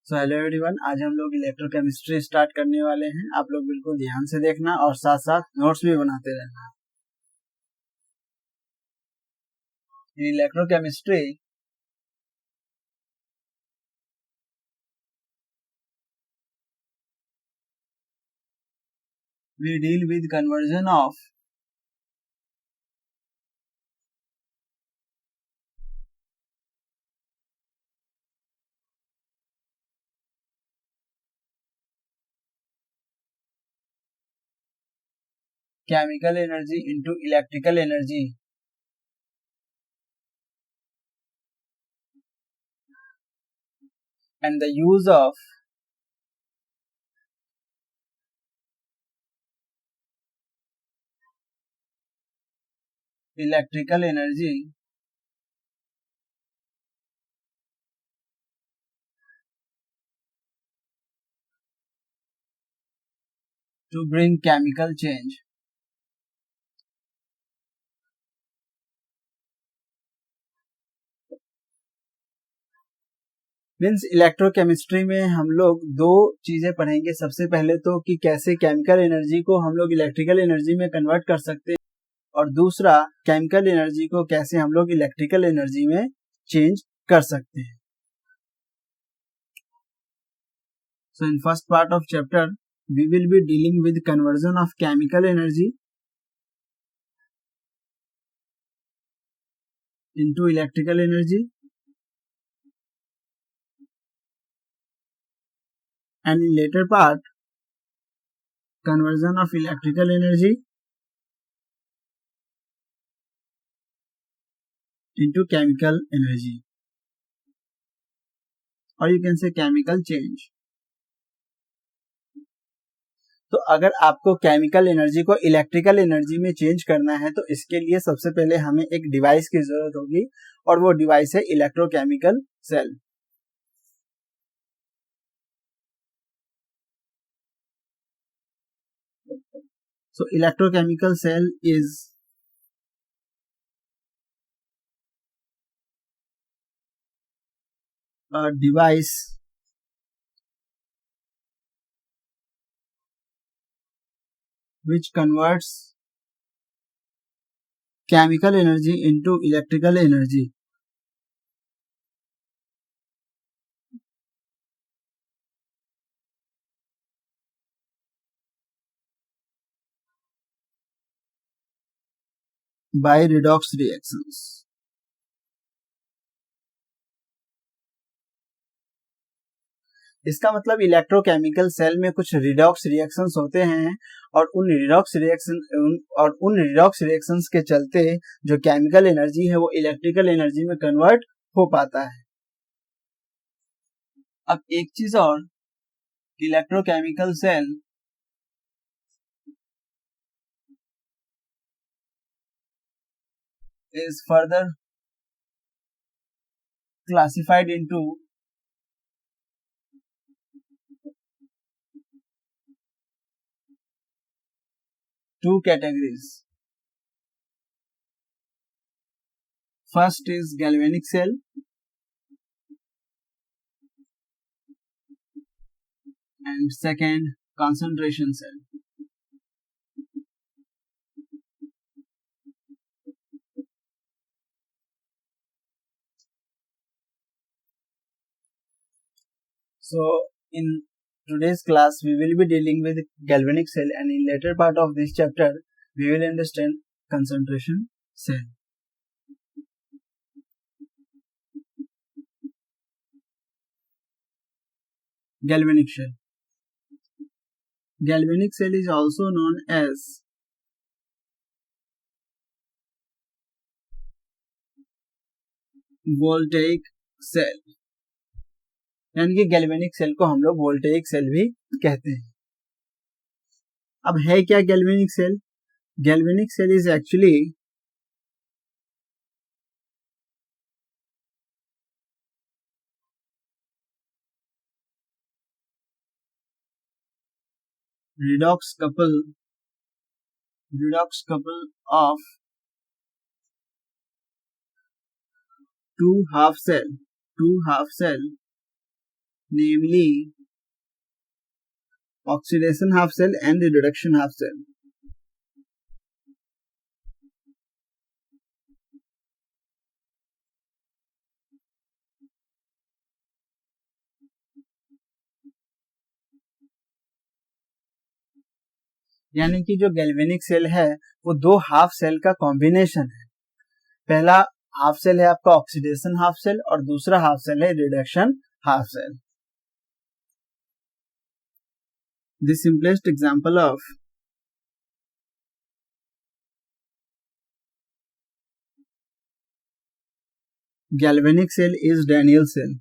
So hello everyone, आज हम लोग इलेक्ट्रोकेमिस्ट्री स्टार्ट करने वाले हैं। आप लोग बिल्कुल ध्यान से देखना और साथ साथ नोट्स भी बनाते रहना। इन electrochemistry we deal with conversion of chemical energy into electrical energy and the use of electrical energy to bring chemical change। Means electrochemistry में हम लोग दो चीजें पढ़ेंगे। सबसे पहले तो कि कैसे केमिकल एनर्जी को हम लोग इलेक्ट्रिकल एनर्जी में कन्वर्ट कर सकते हैं, और दूसरा केमिकल एनर्जी को कैसे हम लोग इलेक्ट्रिकल एनर्जी में चेंज कर सकते हैं। So in first part of chapter we will be dealing with conversion of chemical energy into electrical energy, and in later part conversion of electrical energy into chemical energy, or you can say chemical change। तो अगर आपको chemical energy को electrical energy में change करना है तो इसके लिए सबसे पहले हमें एक डिवाइस की जरूरत होगी, और वो डिवाइस है electrochemical cell. So electrochemical cell is a device which converts chemical energy into electrical energy। by redox reactions। इसका मतलब इलेक्ट्रोकेमिकल सेल में कुछ रिडॉक्स रिएक्शंस होते हैं, और उन रिडॉक्स रिएक्शंस के चलते जो केमिकल एनर्जी है वो इलेक्ट्रिकल एनर्जी में कन्वर्ट हो पाता है। अब एक चीज और, electrochemical cell is further classified into two categories। First is galvanic cell and second concentration cell। So in today's class we will be dealing with galvanic cell, and in later part of this chapter we will understand concentration cell। Galvanic cell is also known as voltaic cell, यानी कि galvanic cell को हम लोग voltaic cell भी कहते हैं। अब है क्या galvanic cell? Galvanic cell is actually redox couple of two half cell namely oxidation half cell and the reduction half cell. यानी कि जो गैल्वेनिक सेल है वो दो हाफ सेल का कॉम्बिनेशन है। पहला हाफ सेल है आपका ऑक्सीडेशन हाफ सेल और दूसरा हाफ सेल है reduction half cell. The simplest example of galvanic cell is Daniell cell.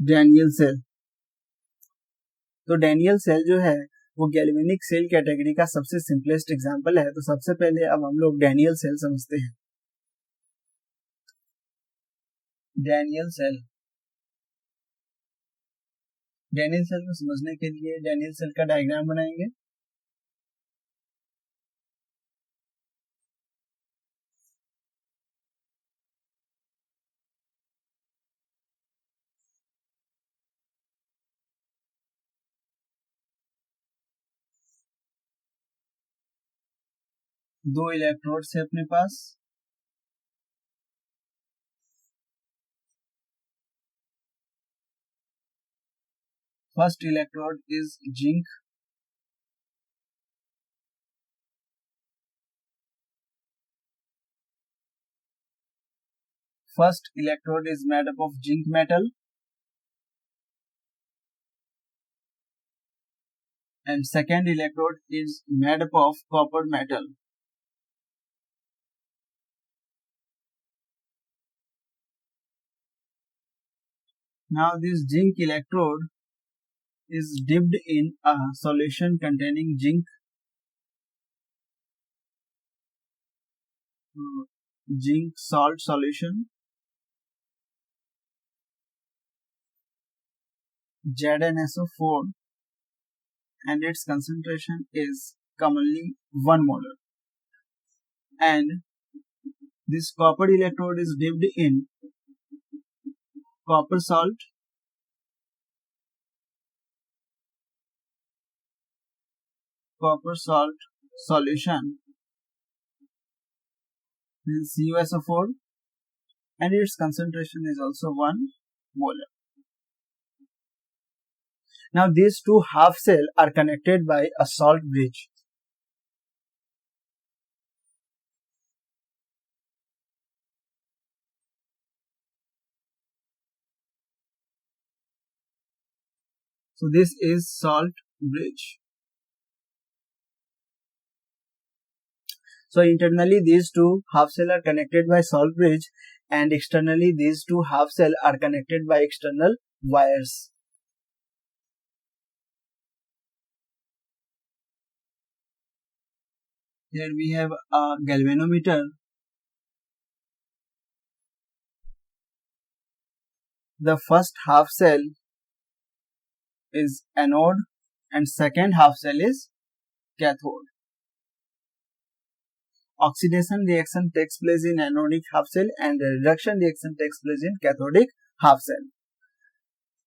Daniell cell. तो डैनियल सेल जो है वो गैल्वेनिक सेल कैटेगरी का सबसे सिंपलेस्ट एग्जांपल है। तो सबसे पहले अब हम लोग डैनियल सेल समझते हैं। डैनियल सेल को समझने के लिए डैनियल सेल का डायग्राम बनाएंगे। दो इलेक्ट्रोड्स है अपने पास। First electrode is zinc, first electrode is made up of zinc metal and second electrode is made up of copper metal. Now this zinc electrode is dipped in a solution containing zinc salt solution ZnSO4 and its concentration is commonly 1 molar, and this copper electrode is dipped in copper salt solution is CuSO4 and its concentration is also 1 molar. Now these two half cells are connected by a salt bridge. So this is salt bridge. So internally these two half cells are connected by salt bridge and externally these two half cells are connected by external wires. Here we have a galvanometer. The first half cell is anode and second half cell is cathode. Oxidation reaction takes place in anodic half cell and reduction reaction takes place in cathodic half cell.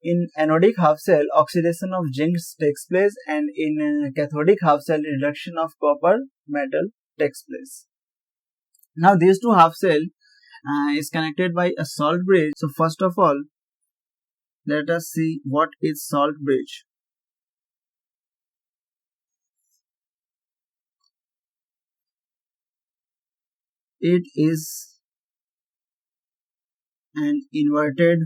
In anodic half cell, oxidation of zinc takes place, and in cathodic half cell, reduction of copper metal takes place. Now these two half cell is connected by a salt bridge. So first of all, let us see what is salt bridge. It is an inverted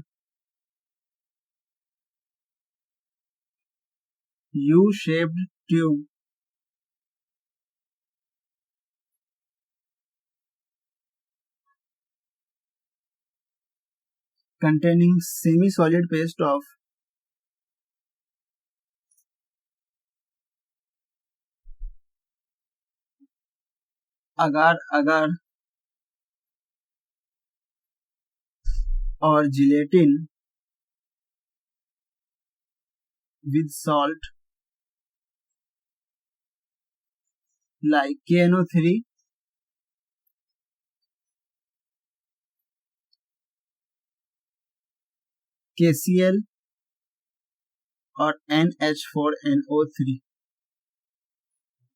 U-shaped tube containing semi-solid paste of agar or gelatin with salt like KNO3 KCl और NH4NO3।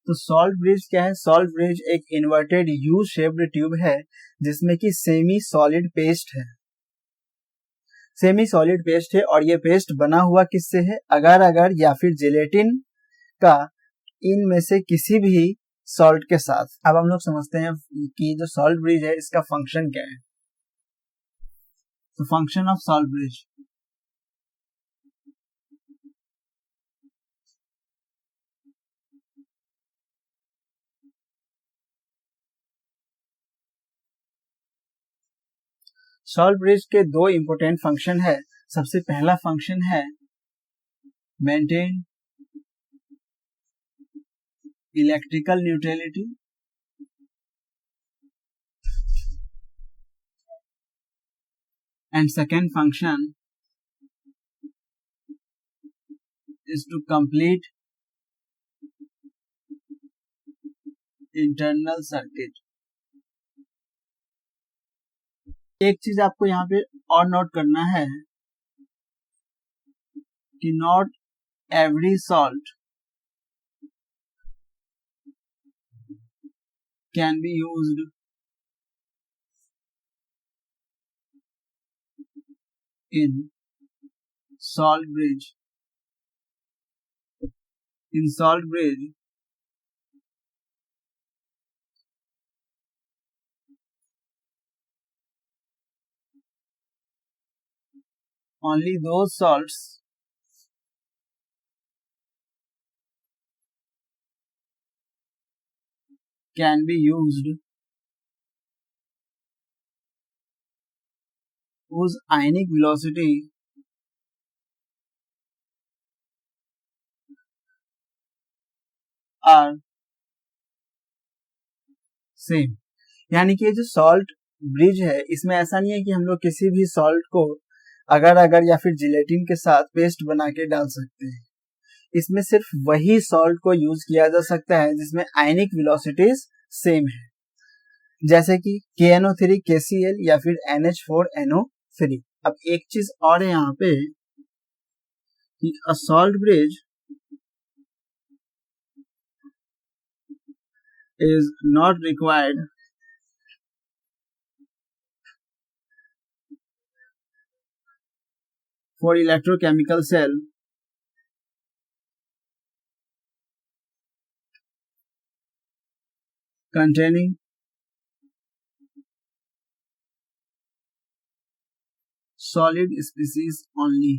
तो salt bridge क्या है? Salt bridge एक inverted U shaped tube है जिसमें कि semi solid paste है। Semi solid paste है और ये पेस्ट बना हुआ किससे है? अगर अगर या फिर जेलेटिन का इनमें से किसी भी सॉल्ट के साथ। अब हम लोग समझते हैं कि जो सॉल्ट ब्रिज है इसका फंक्शन क्या है। तो function of salt bridge, salt bridge के दो इंपॉर्टेंट फंक्शन है। सबसे पहला फंक्शन है maintain electrical neutrality and second function is to complete internal circuit। एक चीज आपको यहाँ पे और नोट करना है कि not every salt can be used in salt bridge। In salt bridge, only those salts can be used whose ionic velocity are same. यानी कि जो सॉल्ट ब्रिज है इसमें ऐसा नहीं है कि हम लोग किसी भी सॉल्ट को अगर अगर या फिर जिलेटिन के साथ पेस्ट बना के डाल सकते हैं। इसमें सिर्फ वही सॉल्ट को यूज किया जा सकता है जिसमें आयनिक वेलोसिटीज सेम है, जैसे कि KNO3 KCl या फिर NH4NO3। अब एक चीज और है यहाँ पे कि a salt bridge is not required for electrochemical cell containing solid species only।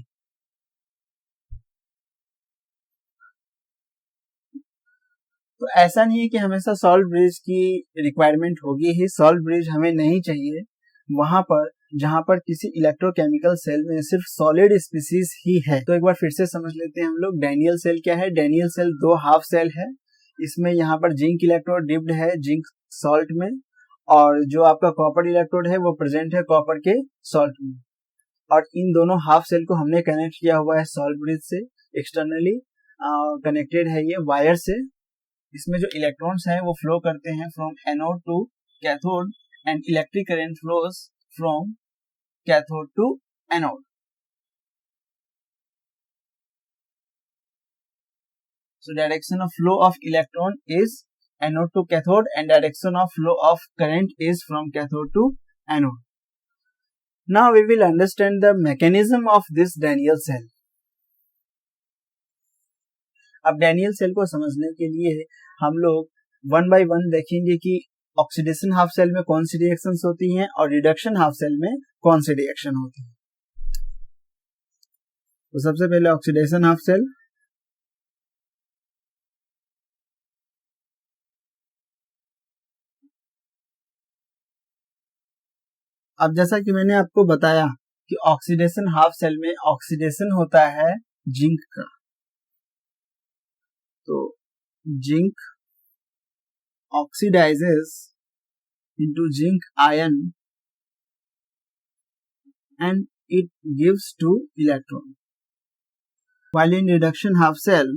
तो ऐसा नहीं है कि हमेशा सॉल्ट ब्रिज की रिक्वायरमेंट होगी ही। सॉल्ट ब्रिज हमें नहीं चाहिए वहां पर जहां पर किसी इलेक्ट्रोकेमिकल सेल में सिर्फ सॉलिड स्पीसीज ही है। तो एक बार फिर से समझ लेते हैं हम लोग डैनियल सेल क्या है। डैनियल सेल दो हाफ सेल है। इसमें यहाँ पर जिंक इलेक्ट्रोड डिप्ड है जिंक सॉल्ट में, और जो आपका कॉपर इलेक्ट्रोड है वो प्रेजेंट है कॉपर के सॉल्ट में। और इन दोनों हाफ सेल को हमने कनेक्ट किया हुआ है सॉल्ट ब्रिज से। एक्सटर्नली कनेक्टेड है ये वायर से। इसमें जो इलेक्ट्रॉन्स हैं वो फ्लो करते हैं from anode to cathode and electric current flows from cathode to anode. So direction of flow of electron is anode to cathode and direction of flow of current is from cathode to anode. Now we will understand the mechanism of this Daniell cell. अब Daniel cell को समझने के लिए हम लोग one by one देखेंगे कि oxidation half cell में कौन सी रिएक्शंस होती हैं और रिडक्शन हाफ सेल में कौन सी रिएक्शन होती है। तो सबसे पहले ऑक्सीडेशन हाफ सेल। अब जैसा कि मैंने आपको बताया कि ऑक्सीडेशन हाफ सेल में ऑक्सीडेशन होता है जिंक का। तो zinc oxidizes into zinc ion and it gives two electron, while in reduction half cell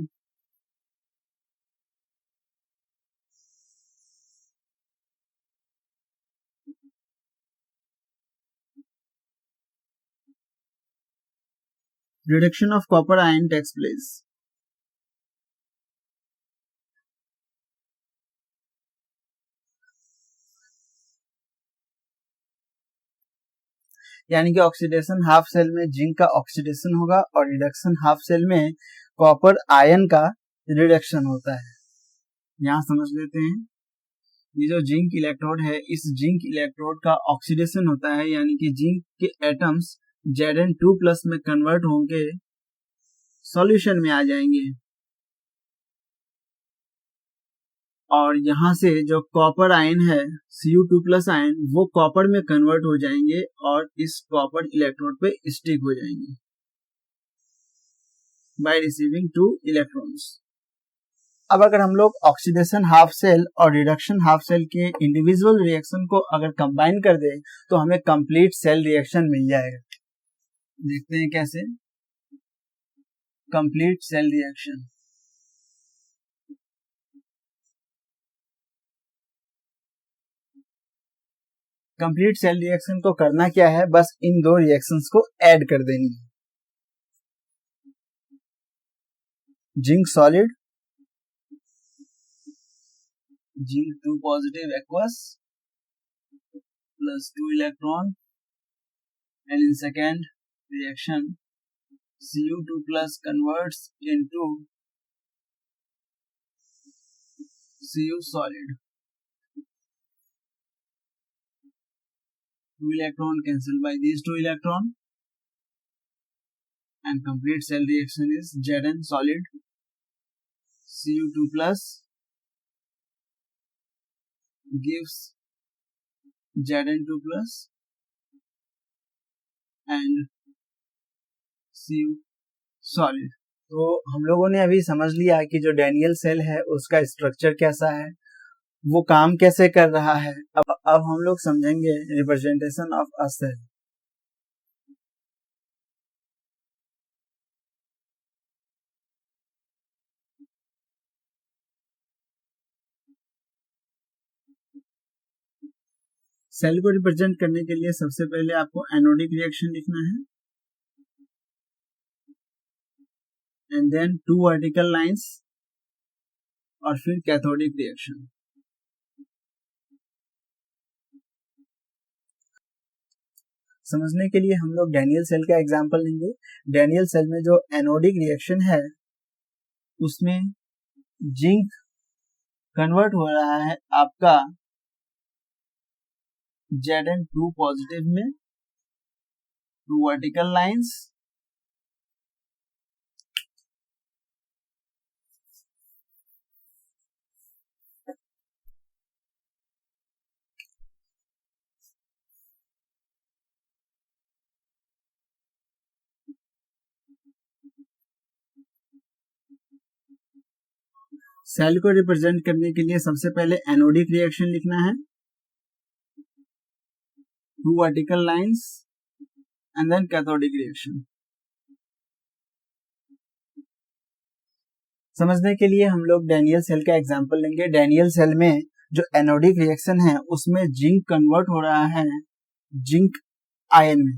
reduction of copper ion takes place. यानी कि ऑक्सीडेशन हाफ सेल में जिंक का ऑक्सीडेशन होगा और रिडक्शन हाफ सेल में कॉपर आयन का reduction होता है। यहां समझ लेते हैं, ये जो जिंक इलेक्ट्रोड है, इस जिंक इलेक्ट्रोड का ऑक्सीडेशन होता है, यानी कि जिंक के एटम्स Zn2+ में कन्वर्ट होंगे, सॉल्यूशन में आ जाएंगे और यहां से जो कॉपर आयन है Cu2+ आयन वो कॉपर में कन्वर्ट हो जाएंगे और इस कॉपर इलेक्ट्रोड पे स्टिक हो जाएंगे बाय रिसीविंग 2 इलेक्ट्रॉन्स। अब अगर हम लोग ऑक्सीडेशन हाफ सेल और रिडक्शन हाफ सेल के इंडिविजुअल रिएक्शन को अगर कंबाइन कर दें तो हमें कंप्लीट सेल रिएक्शन मिल जाएगा। देखते हैं कैसे। Complete cell reaction, complete cell reaction को करना क्या है, बस इन दो रिएक्शंस को ऐड कर देनी है। Zinc solid, Zn2+ aqueous plus 2 electron, and in second reaction Cu2+ converts into Cu solid. 2 electron cancelled by these 2 electron and complete cell reaction is Zn solid Cu2+ gives Zn2+ and Cu solid। तो हम लोगों ने अभी समझ लिया कि जो Daniel cell है उसका स्ट्रक्चर कैसा है, वो काम कैसे कर रहा है। अब हम लोग समझेंगे representation of a cell. Cell को रिप्रेजेंट करने के लिए सबसे पहले आपको एनोडिक रिएक्शन लिखना है एंड देन 2 वर्टिकल लाइंस और फिर कैथोडिक रिएक्शन। समझने के लिए हम लोग डैनियल सेल का एग्जांपल लेंगे। डैनियल सेल में जो एनोडिक रिएक्शन है उसमें जिंक कन्वर्ट हो रहा है आपका Zn2+ में 2 वर्टिकल लाइंस सेल को रिप्रेजेंट करने के लिए सबसे पहले एनोडिक रिएक्शन लिखना है, 2 vertical lines and then cathodic reaction. समझने के लिए हम लोग डैनियल सेल का एग्जांपल लेंगे। डैनियल सेल में जो एनोडिक रिएक्शन है उसमें जिंक कन्वर्ट हो रहा है जिंक आयन में,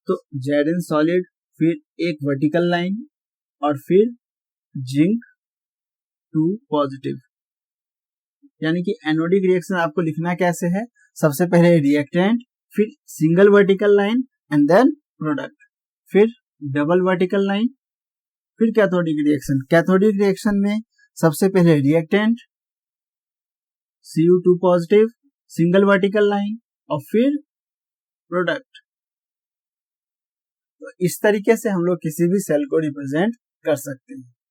तो Zn सॉलिड, फिर एक वर्टिकल लाइन और फिर जिंक 2+, यानी कि एनोडिक रिएक्शन आपको लिखना कैसे है, सबसे पहले रिएक्टेंट, फिर single vertical line and then product, फिर डबल वर्टिकल लाइन, फिर कैथोडिक रिएक्शन। कैथोडिक रिएक्शन में सबसे पहले reactant Cu2+, single vertical line और फिर प्रोडक्ट। तो इस तरीके से हम लोग किसी भी सेल को रिप्रेजेंट कर सकते हैं।